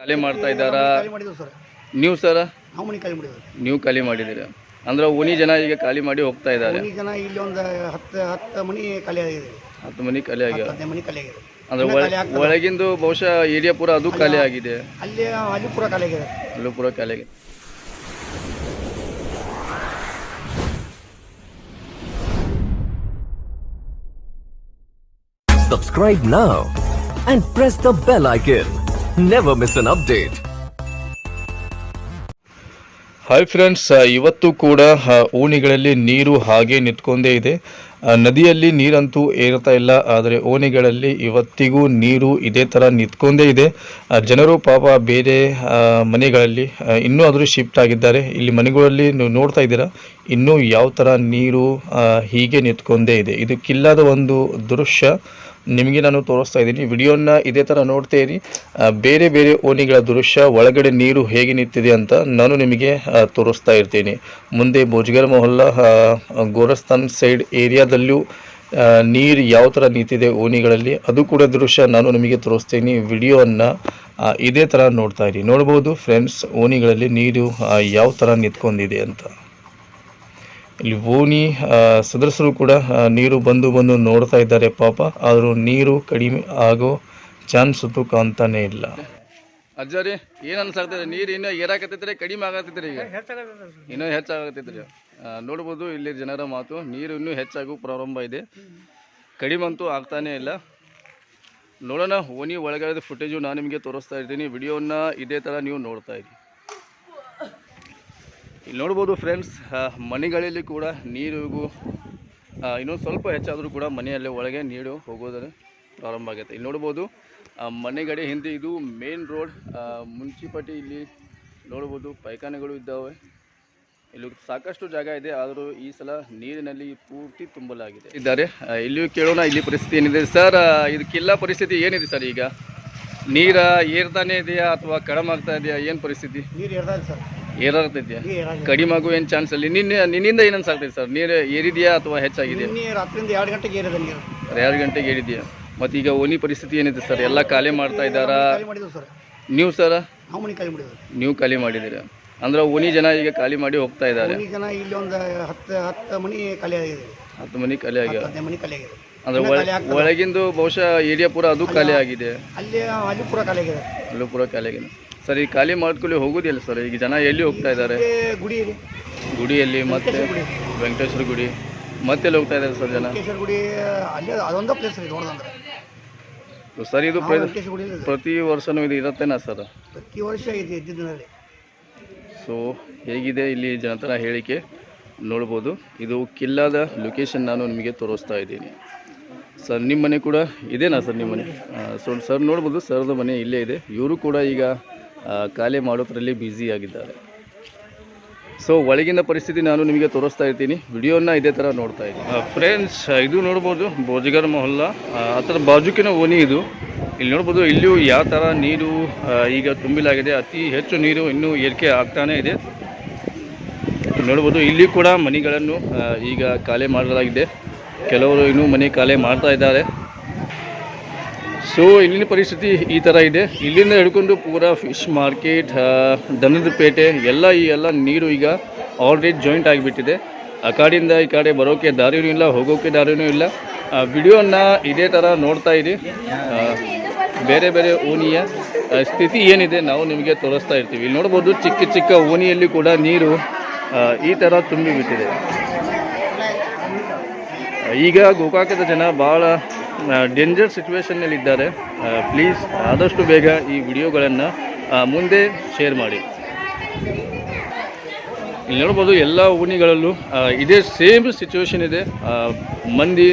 ಖಾಲಿ ಮಾಡ್ತಾ ಇದ್ದಾರಾ? ಖಾಲಿ ಮಾಡಿದ್ವಿ ಸರ್. ನೀವು ಸರ್ ನಾವು ಮನೆ ಖಾಲಿ ಮಾಡಿದ್ವಿ. ನೀವು ಖಾಲಿ ಮಾಡಿದ್ದೀರಾ ಅಂದ್ರೆ ಓಣಿ ಜನ ಈಗ ಖಾಲಿ ಮಾಡಿ ಹೋಗ್ತಾ ಇದ್ದಾರೆ. ಮನೆ ಜನ ಇಲ್ಲಿ ಒಂದು 10 ಮನೆ ಖಾಲಿ ಆಗಿದೆ. 10 ಮನೆ ಖಾಲಿ ಆಗಿದೆ. 15 ಮನೆ ಖಾಲಿ ಆಗಿದೆ. ಅಂದ್ರೆ ಒಳಗಿಂದು ಬಹುಶಃ ಏರಿಯಾ ಪೂರ ಅದು ಖಾಲಿ ಆಗಿದೆ. ಅಲ್ಲಿ ಪೂರ ಖಾಲಿ ಆಗಿದೆ. ಅಲ್ಲೂ ಪೂರ ಖಾಲಿ ಆಗಿದೆ. Subscribe now and press the bell icon. Never miss an update. Hi friends, ಇವತ್ತು ಕೂಡ ಓಣಿಗಳಲ್ಲಿ ನೀರು ಹಾಗೆ ನಿಂತ್ಕೊಂಡೇ ಇದೆ. ನದಿಯಲ್ಲಿ ನೀರಂತೂ ಏರ್ತಾ ಇಲ್ಲ, ಆದರೆ ಓಣಿಗಳಲ್ಲಿ ಇವತ್ತಿಗೂ ನೀರು ಇದೇ ಥರ ನಿಂತ್ಕೊಂಡೇ ಇದೆ. ಜನರು ಪಾಪ ಬೇರೆ ಮನೆಗಳಲ್ಲಿ ಇನ್ನೂ ಆದರೂ ಶಿಫ್ಟ್ ಆಗಿದ್ದಾರೆ. ಇಲ್ಲಿ ಮನೆಗಳಲ್ಲಿ ನೀವು ನೋಡ್ತಾ ಇದ್ದೀರಾ, ಇನ್ನೂ ಯಾವ ಥರ ನೀರು ಹೀಗೆ ನಿಂತ್ಕೊಂಡೇ ಇದೆ. ಇದು ಕಿಲ್ಲದ ಒಂದು ದೃಶ್ಯ ನಿಮಗೆ ನಾನು ತೋರಿಸ್ತಾ ಇದ್ದೀನಿ. ವಿಡಿಯೋನ ಇದೇ ಥರ ನೋಡ್ತಾ ಇರಿ. ಬೇರೆ ಬೇರೆ ಓಣಿಗಳ ದೃಶ್ಯ, ಒಳಗಡೆ ನೀರು ಹೇಗೆ ನಿಂತಿದೆ ಅಂತ ನಾನು ನಿಮಗೆ ತೋರಿಸ್ತಾ ಇರ್ತೀನಿ. ಮುಂದೆ ಬೋಜ್ಗರ್ ಮೊಹಲ್ಲಾ ಗೋರಸ್ತಾನ್ ಸೈಡ್ ಏರಿಯಾದಲ್ಲೂ ನೀರು ಯಾವ ಥರ ನಿಂತಿದೆ ಓಣಿಗಳಲ್ಲಿ, ಅದು ಕೂಡ ದೃಶ್ಯ ನಾನು ನಿಮಗೆ ತೋರಿಸ್ತೀನಿ. ವಿಡಿಯೋವನ್ನು ಇದೇ ಥರ ನೋಡ್ತಾ ಇರಿ. ನೋಡ್ಬೋದು ಫ್ರೆಂಡ್ಸ್, ಓಣಿಗಳಲ್ಲಿ ನೀರು ಯಾವ ಥರ ನಿಂತ್ಕೊಂಡಿದೆ ಅಂತ. ಇಲ್ಲಿ ಓಣಿ ಸದಸ್ಯರು ಕೂಡ ನೀರು ಬಂದು ನೋಡ್ತಾ ಇದ್ದಾರೆ ಪಾಪ. ಆದರೂ ನೀರು ಕಡಿಮೆ ಆಗೋ ಚಾನ್ಸ್ ಅಂತೂ ಕಾಣ್ತಾನೆ ಇಲ್ಲ. ಅಜ್ಜರಿ ಏನು ಅನ್ಸಾಗ್ತದೆ? ನೀರು ಇನ್ನೂ ಏರಾಕತ್ತೈತ್ರಿ, ಕಡಿಮೆ ಆಗತ್ತೈತ್ರಿ? ಈಗ ಇನ್ನೂ ಹೆಚ್ಚಾಗತ್ತೈತ್ರಿ. ನೋಡ್ಬೋದು ಇಲ್ಲಿ ಜನರ ಮಾತು, ನೀರು ಇನ್ನೂ ಹೆಚ್ಚಾಗೂ ಪ್ರಾರಂಭ ಇದೆ, ಕಡಿಮೆ ಅಂತೂ ಆಗ್ತಾನೇ ಇಲ್ಲ. ನೋಡೋಣ, ಓಣಿ ಒಳಗಡೆ ಫುಟೇಜು ನಾನು ನಿಮಗೆ ತೋರಿಸ್ತಾ ಇರ್ತೀನಿ. ವಿಡಿಯೋನ ಇದೇ ಥರ ನೀವು ನೋಡ್ತಾ ಇರಿ. ಇಲ್ಲಿ ನೋಡ್ಬೋದು ಫ್ರೆಂಡ್ಸ್, ಮನೆಗಳಲ್ಲಿ ಕೂಡ ನೀರಿಗೂ ಇನ್ನೊಂದು ಸ್ವಲ್ಪ ಹೆಚ್ಚಾದರೂ ಕೂಡ ಮನೆಯಲ್ಲೇ ಒಳಗೆ ನೀರು ಹೋಗೋದ್ರೆ ಪ್ರಾರಂಭ ಆಗುತ್ತೆ. ಇಲ್ಲಿ ನೋಡ್ಬೋದು ಮನೆಗಡೆ ಹಿಂದೆ ಇದು ಮೇನ್ ರೋಡ್, ಮುನ್ಸಿಪಾಲ್ಟಿ. ಇಲ್ಲಿ ನೋಡ್ಬೋದು ಪೈಖಾನೆಗಳು ಇದ್ದಾವೆ, ಇಲ್ಲಿ ಸಾಕಷ್ಟು ಜಾಗ ಇದೆ. ಆದರೂ ಈ ಸಲ ನೀರಿನಲ್ಲಿ ಪೂರ್ತಿ ತುಂಬಲಾಗಿದೆ ಇದ್ದಾರೆ. ಇಲ್ಲಿಯೂ ಕೇಳೋಣ, ಇಲ್ಲಿ ಪರಿಸ್ಥಿತಿ ಏನಿದೆ. ಸರ್, ಇದಕ್ಕೆಲ್ಲ ಪರಿಸ್ಥಿತಿ ಏನಿದೆ ಸರ್? ಈಗ ನೀರ ಏರ್ತಾನೆ ಇದೆಯಾ ಅಥವಾ ಕಡಿಮೆ ಆಗ್ತಾ ಇದೆಯಾ? ಏನು ಪರಿಸ್ಥಿತಿ? ನೀರು ಏರ್ತಾ ಇದೆ ಸರ್. ಏರಾಗ್ತೈತಿಯಾ? ಕಡಿಮೆ ಆಗೋ ಏನು ಚಾನ್ಸ್ ಅಲ್ಲಿ? ನಿನ್ನಿಂದ ಏನು ಅನ್ಸಾಗ್ತೈತೆ ಸರ್? ನೀರು ಏರಿದೆಯಾ ಅಥವಾ ಹೆಚ್ಚಾಗಿದೆ? ರಾತ್ರಿಯಿಂದ 2 ಗಂಟೆಗೆ ಏರಿದೆ ನೀರು. 2 ಗಂಟೆಗೆ ಏರಿದೆಯಾ? ಮತ್ತು ಈಗ ಓಣಿ ಪರಿಸ್ಥಿತಿ ಏನಿದೆ ಸರ್? ಎಲ್ಲ ಖಾಲಿ ಮಾಡ್ತಾ ಇದ್ದಾರಾ? ಸರ್ ನೀವು ಸರ್ ನಾವು ಮನೆ ಖಾಲಿ ಮಾಡಿದ್ವಿ. ನೀವು ಖಾಲಿ ಮಾಡಿದ್ದೀರಾ ಅಂದ್ರೆ ಓಣಿ ಜನ ಈಗ ಖಾಲಿ ಮಾಡಿ ಹೋಗ್ತಾ ಇದ್ದಾರೆ. ಜನ ಇಲ್ಲಿ ಒಂದು 10 ಮನೆ ಖಾಲಿ ಆಗಿದೆ. 10 ಮನೆ ಖಾಲಿ ಆಗಿದೆ. 15 ಮನೆ ಖಾಲಿ ಆಗಿದೆ. ಅಂದ್ರೆ ಒಳಗಿಂದು ಬಹುಶಃ ಏರಿಯಾ ಪೂರ ಅದು ಖಾಲಿ ಆಗಿದೆ. ಅಲ್ಲಿ ಪೂರ ಖಾಲಿ ಆಗಿದೆ. ಅಲ್ಲೂ ಪೂರ ಖಾಲಿ ಆಗಿದೆ. ಸರ್, ಈ ಖಾಲಿ ಮಾಡ್ಕೊಳ್ಳಿ ಹೋಗೋದಿಲ್ಲ ಸರ್? ಈಗ ಜನ ಎಲ್ಲಿ ಹೋಗ್ತಾ ಇದ್ದಾರೆ? ಗುಡಿಯಲ್ಲಿ, ಮತ್ತೆ ವೆಂಕಟೇಶ್ವರ ಗುಡಿ, ಮತ್ತೆಲ್ಲಿ ಹೋಗ್ತಾ ಇದ್ದಾರೆ ಸರ್ ಜನ? ಗುಡಿ ಅಲ್ಲಿ ಅದೊಂದು ಪ್ಲೇಸ್ ಇದೆ ನೋಡೋದಂದ್ರೆ ಸರ್. ಇದು ಪ್ರತಿ ವರ್ಷನೂ ಇದು ಇರುತ್ತೇನಾ ಸರ್? ಪ್ರತಿ ವರ್ಷ ಇದೆ ಇದ್ದಿದ್ದಿನಲ್ಲಿ. ಸೊ ಹೇಗಿದೆ ಇಲ್ಲಿ ಜನತರ ಹೇಳಿಕೆ ನೋಡ್ಬೋದು. ಇದು ಕಿಲ್ಲಾದ ಲೊಕೇಶನ್ ನಾನು ನಿಮಗೆ ತೋರಿಸ್ತಾ ಇದ್ದೀನಿ. ಸರ್, ನಿಮ್ಮ ಮನೆ ಕೂಡ ಇದೇನಾ ಸರ್? ನಿಮ್ಮ ಮನೆ? ಸೊ ಸರ್ ನೋಡ್ಬೋದು, ಸರ್ದ ಮನೆ ಇಲ್ಲೇ ಇದೆ. ಇವರು ಕೂಡ ಈಗ ಖಾಲಿ ಮಾಡೋದ್ರಲ್ಲಿ ಬ್ಯುಸಿ ಆಗಿದ್ದಾರೆ. ಸೊ ಒಳಗಿನ ಪರಿಸ್ಥಿತಿ ನಾನು ನಿಮಗೆ ತೋರಿಸ್ತಾ ಇರ್ತೀನಿ. ವಿಡಿಯೋನ ಇದೇ ಥರ ನೋಡ್ತಾ ಇದ್ದೀನಿ ಫ್ರೆಂಡ್ಸ್. ಇದು ನೋಡ್ಬೋದು ಬೋಜ್ಗರ್ ಮೊಹಲ್ಲಾ, ಆ ಥರ ಬಾಜುಕಿನ ಓಣಿ ಇದು. ಇಲ್ಲಿ ನೋಡ್ಬೋದು, ಇಲ್ಲಿಯೂ ಯಾವ ಥರ ನೀರು ಈಗ ತುಂಬಿಲಾಗಿದೆ. ಅತಿ ಹೆಚ್ಚು ನೀರು ಇನ್ನೂ ಏರಿಕೆ ಆಗ್ತಾನೇ ಇದೆ. ನೋಡ್ಬೋದು, ಇಲ್ಲಿ ಕೂಡ ಮನೆಗಳನ್ನು ಈಗ ಖಾಲಿ ಮಾಡಲಾಗಿದೆ. ಕೆಲವರು ಇನ್ನೂ ಮನೆ ಖಾಲಿ ಮಾಡ್ತಾ ಇದ್ದಾರೆ. ಸೊ ಇಲ್ಲಿನ ಪರಿಸ್ಥಿತಿ ಈ ಥರ ಇದೆ. ಇಲ್ಲಿಂದ ಹಿಡ್ಕೊಂಡು ಪೂರಾ ಫಿಶ್ ಮಾರ್ಕೆಟ್, ದನದ ಪೇಟೆ ಈ ಎಲ್ಲ ನೀರು ಈಗ ಆಲ್ರೆಡಿ ಜಾಯಿಂಟ್ ಆಗಿಬಿಟ್ಟಿದೆ. ಆ ಕಡೆಯಿಂದ ಈ ಕಡೆ ಬರೋಕ್ಕೆ ದಾರಿನೂ ಇಲ್ಲ, ಹೋಗೋಕ್ಕೆ ದಾರಿನೂ ಇಲ್ಲ. ವಿಡಿಯೋನ ಇದೇ ಥರ ನೋಡ್ತಾ ಇರಿ. ಬೇರೆ ಬೇರೆ ಓಣಿಯ ಸ್ಥಿತಿ ಏನಿದೆ ನಾವು ನಿಮಗೆ ತೋರಿಸ್ತಾ ಇರ್ತೀವಿ. ಇಲ್ಲಿ ನೋಡ್ಬೋದು, ಚಿಕ್ಕ ಚಿಕ್ಕ ಓಣಿಯಲ್ಲಿ ಕೂಡ ನೀರು ಈ ಥರ ತುಂಬಿಬಿಟ್ಟಿದೆ. ಈಗ ಗೋಕಾಕದ ಜನ ಭಾಳ ಡೇಂಜರ್ ಸಿಚುವೇಷನ್ನಲ್ಲಿದ್ದಾರೆ. ಪ್ಲೀಸ್ ಆದಷ್ಟು ಬೇಗ ಈ ವಿಡಿಯೋಗಳನ್ನು ಮುಂದೆ ಶೇರ್ ಮಾಡಿ. ಇಲ್ಲಿ ನೋಡ್ಬೋದು, ಎಲ್ಲ ಓಣಿಗಳಲ್ಲೂ ಇದೇ ಸೇಮ್ ಸಿಚುವೇಶನ್ ಇದೆ. ಮಂದಿ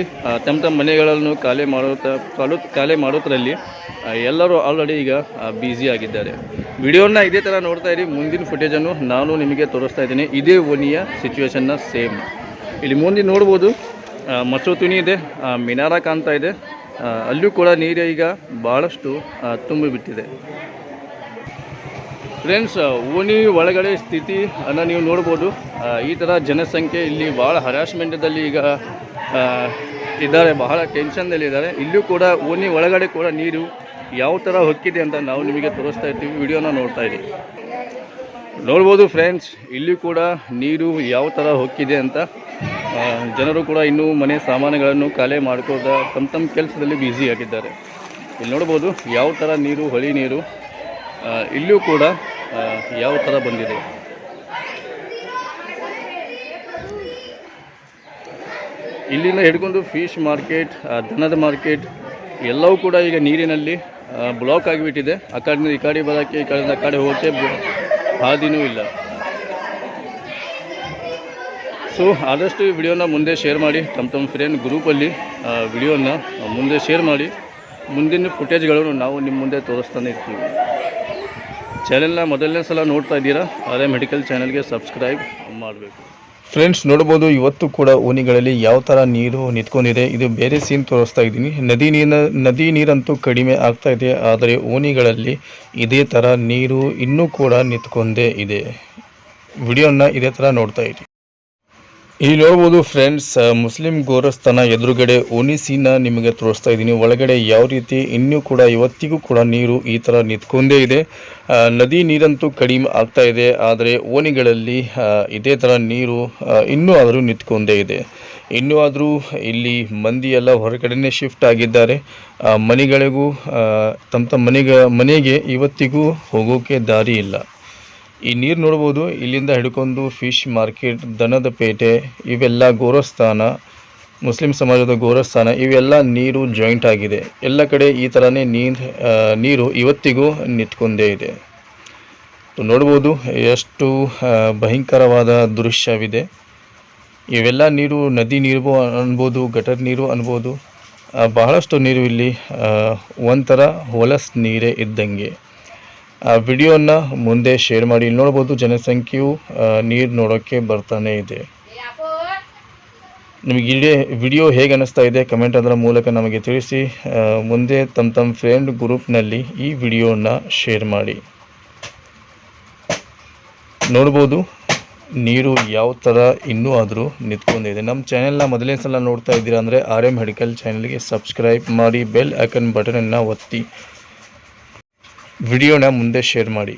ತಮ್ಮ ಮನೆಗಳನ್ನು ಖಾಲಿ ಮಾಡೋದ್ರಲ್ಲಿ ಎಲ್ಲರೂ ಆಲ್ರೆಡಿ ಈಗ ಬ್ಯುಸಿ ಆಗಿದ್ದಾರೆ. ವಿಡಿಯೋನ ಇದೇ ಥರ ನೋಡ್ತಾ ಇರಿ. ಮುಂದಿನ ಫುಟೇಜನ್ನು ನಾನು ನಿಮಗೆ ತೋರಿಸ್ತಾ ಇದ್ದೀನಿ. ಇದೇ ಓಣಿಯ ಸಿಚುವೇಶನ್ನ ಸೇಮ್. ಇಲ್ಲಿ ಮುಂದೆ ನೋಡ್ಬೋದು, ಮಸೂತಿನಿ ಇದೆ, ಮಿನಾರ ಕಾಣ್ತಾ ಇದೆ. ಅಲ್ಲೂ ಕೂಡ ನೀರು ಈಗ ಭಾಳಷ್ಟು ತುಂಬಿಬಿಟ್ಟಿದೆ. ಫ್ರೆಂಡ್ಸ್, ಓಣಿ ಒಳಗಡೆ ಸ್ಥಿತಿ ಅನ್ನು ನೀವು ನೋಡ್ಬೋದು. ಈ ಥರ ಜನಸಂಖ್ಯೆ ಇಲ್ಲಿ ಭಾಳ ಹರಾಸ್ಮೆಂಟದಲ್ಲಿ ಈಗ ಇದ್ದಾರೆ, ಬಹಳ ಟೆನ್ಷನ್ದಲ್ಲಿದ್ದಾರೆ. ಇಲ್ಲೂ ಕೂಡ ಓಣಿ ಒಳಗಡೆ ಕೂಡ ನೀರು ಯಾವ ಥರ ಹೊಕ್ಕಿದೆ ಅಂತ ನಾವು ನಿಮಗೆ ತೋರಿಸ್ತಾ ಇರ್ತೀವಿ, ವಿಡಿಯೋನ ನೋಡ್ತಾ ಇದ್ದೀವಿ. ನೋಡ್ಬೋದು ಫ್ರೆಂಡ್ಸ್, ಇಲ್ಲಿ ಕೂಡ ನೀರು ಯಾವ ಥರ ಹೊಕ್ಕಿದೆ ಅಂತ. ಜನರು ಕೂಡ ಇನ್ನೂ ಮನೆ ಸಾಮಾನುಗಳನ್ನು ಖಾಲಿ ಮಾಡ್ಕೋದ ತಮ್ಮ ಕೆಲಸದಲ್ಲಿ ಬ್ಯುಸಿ ಆಗಿದ್ದಾರೆ. ಇಲ್ಲಿ ನೋಡ್ಬೋದು ಯಾವ ಥರ ನೀರು, ಹೊಳಿ ನೀರು ಇಲ್ಲೂ ಕೂಡ ಯಾವ ಥರ ಬಂದಿದೆ. ಇಲ್ಲಿಂದ ಹಿಡ್ಕೊಂಡು ಫಿಶ್ ಮಾರ್ಕೆಟ್, ದನದ ಮಾರ್ಕೆಟ್ ಎಲ್ಲವೂ ಕೂಡ ಈಗ ನೀರಿನಲ್ಲಿ ಬ್ಲಾಕ್ ಆಗಿಬಿಟ್ಟಿದೆ. ಆ ಕಡೆಯಿಂದ ಈ ಕಡೆ ಬರೋಕ್ಕೆ, ಈ ಕಡೆಯಿಂದ ಆ ಕಡೆ ಹೋಗೋಕ್ಕೆ ಹಾದಿನೂ ಇಲ್ಲ. ಸೊ ಆದಷ್ಟು ಈ ವಿಡಿಯೋನ ಮುಂದೆ ಶೇರ್ ಮಾಡಿ, ತಮ್ಮ ಫ್ರೆಂಡ್ ಗ್ರೂಪಲ್ಲಿ ವಿಡಿಯೋನ ಮುಂದೆ ಶೇರ್ ಮಾಡಿ. ಮುಂದಿನ ಫುಟೇಜ್ಗಳನ್ನು ನಾವು ನಿಮ್ಮ ಮುಂದೆ ತೋರಿಸ್ತಾನೆ ಇರ್ತೀವಿ. ಚಾನೆಲ್ನ ಮೊದಲನೇ ಸಲ ನೋಡ್ತಾ ಇದ್ದೀರಾ, RM ಮೆಡಿಕಲ್ ಚಾನೆಲ್ಗೆ ಸಬ್ಸ್ಕ್ರೈಬ್ ಮಾಡಬೇಕು. ಫ್ರೆಂಡ್ಸ್ ನೋಡ್ಬೋದು, ಇವತ್ತು ಕೂಡ ಓಣಿಗಳಲ್ಲಿ ಯಾವ ಥರ ನೀರು ನಿಂತ್ಕೊಂಡಿದೆ. ಇದು ಬೇರೆ ಸೀನ್ ತೋರಿಸ್ತಾ ಇದ್ದೀನಿ. ನದಿ ನೀರಂತೂ ಕಡಿಮೆ ಆಗ್ತಾ ಇದೆ, ಆದರೆ ಓಣಿಗಳಲ್ಲಿ ಇದೇ ಥರ ನೀರು ಇನ್ನೂ ಕೂಡ ನಿಂತ್ಕೊಂಡೇ ಇದೆ. ವಿಡಿಯೋನ ಇದೇ ಥರ ನೋಡ್ತಾ ಇರಿ. ಇಲ್ಲಿ ನೋಡ್ಬೋದು ಫ್ರೆಂಡ್ಸ್, ಮುಸ್ಲಿಂ ಗೋರಸ್ಥಾನ ಎದುರುಗಡೆ ಓಣಿ ಸೀನ ನಿಮಗೆ ತೋರಿಸ್ತಾ ಇದ್ದೀನಿ. ಒಳಗಡೆ ಯಾವ ರೀತಿ ಇನ್ನೂ ಕೂಡ ಇವತ್ತಿಗೂ ಕೂಡ ನೀರು ಈ ಥರ ನಿಂತ್ಕೊಂಡೇ ಇದೆ. ನದಿ ನೀರಂತೂ ಕಡಿಮೆ ಆಗ್ತಾ ಇದೆ, ಆದರೆ ಓಣಿಗಳಲ್ಲಿ ಇದೇ ಥರ ನೀರು ಇನ್ನೂ ಆದರೂ ನಿಂತ್ಕೊಂಡೇ ಇದೆ. ಇನ್ನೂ ಆದರೂ ಇಲ್ಲಿ ಮಂದಿ ಎಲ್ಲ ಹೊರಗಡೆನೇ ಶಿಫ್ಟ್ ಆಗಿದ್ದಾರೆ. ಮನೆಗಳಿಗೂ ತಮ್ಮ ಮನೆಗೆ ಇವತ್ತಿಗೂ ಹೋಗೋಕ್ಕೆ ದಾರಿ ಇಲ್ಲ. ಈ ನೀರು ನೋಡ್ಬೋದು, ಇಲ್ಲಿಂದ ಹಿಡ್ಕೊಂಡು ಫಿಶ್ ಮಾರ್ಕೆಟ್, ದನದ ಪೇಟೆ, ಇವೆಲ್ಲ ಗೋರಸ್ಥಾನ, ಮುಸ್ಲಿಂ ಸಮಾಜದ ಗೋರಸ್ಥಾನ, ಇವೆಲ್ಲ ನೀರು ಜಾಯಿಂಟ್ ಆಗಿದೆ. ಎಲ್ಲ ಕಡೆ ಈ ಥರನೇ ನೀರು ಇವತ್ತಿಗೂ ನಿಂತ್ಕೊಂಡೇ ಇದೆ. ನೋಡ್ಬೋದು ಎಷ್ಟು ಭಯಂಕರವಾದ ದೃಶ್ಯವಿದೆ. ಇವೆಲ್ಲ ನೀರು ನದಿ ನೀರು ಅನ್ಬೋದು, ಗಟರ್ ನೀರು ಅನ್ಬೋದು. ಬಹಳಷ್ಟು ನೀರು ಇಲ್ಲಿ ಒಂಥರ ಹೊಲಸ್ ನೀರೇ ಇದ್ದಂಗೆ. ಆ ವಿಡಿಯೋನ ಮುಂದೆ ಶೇರ್ ಮಾಡಿ. ಇಲ್ಲಿ ನೋಡ್ಬೋದು ಜನಸಂಖ್ಯೆಯು ನೀರು ನೋಡೋಕ್ಕೆ ಬರ್ತಾನೆ ಇದೆ. ನಿಮಗೆ ಇಡೀ ವಿಡಿಯೋ ಹೇಗೆ ಅನ್ನಿಸ್ತಾ ಇದೆ ಕಮೆಂಟ್ ಅದರ ಮೂಲಕ ನಮಗೆ ತಿಳಿಸಿ. ಮುಂದೆ ತಮ್ಮ ಫ್ರೆಂಡ್ ಗ್ರೂಪ್ನಲ್ಲಿ ಈ ವಿಡಿಯೋನ ಶೇರ್ ಮಾಡಿ. ನೋಡ್ಬೋದು ನೀರು ಯಾವ ಥರ ಇನ್ನೂ ಆದರೂ ನಿಂತ್ಕೊಂಡಿದೆ. ನಮ್ಮ ಚಾನೆಲ್ನ ಮೊದಲನೇ ಸಲ ನೋಡ್ತಾ ಇದ್ದೀರಾ ಅಂದರೆ RM ಮೆಡಿಕಲ್ ಚಾನೆಲ್ಗೆ ಸಬ್ಸ್ಕ್ರೈಬ್ ಮಾಡಿ, ಬೆಲ್ ಐಕನ್ ಬಟನನ್ನು ಒತ್ತಿ, ವಿಡಿಯೋನ ಮುಂದೆ ಶೇರ್ ಮಾಡಿ.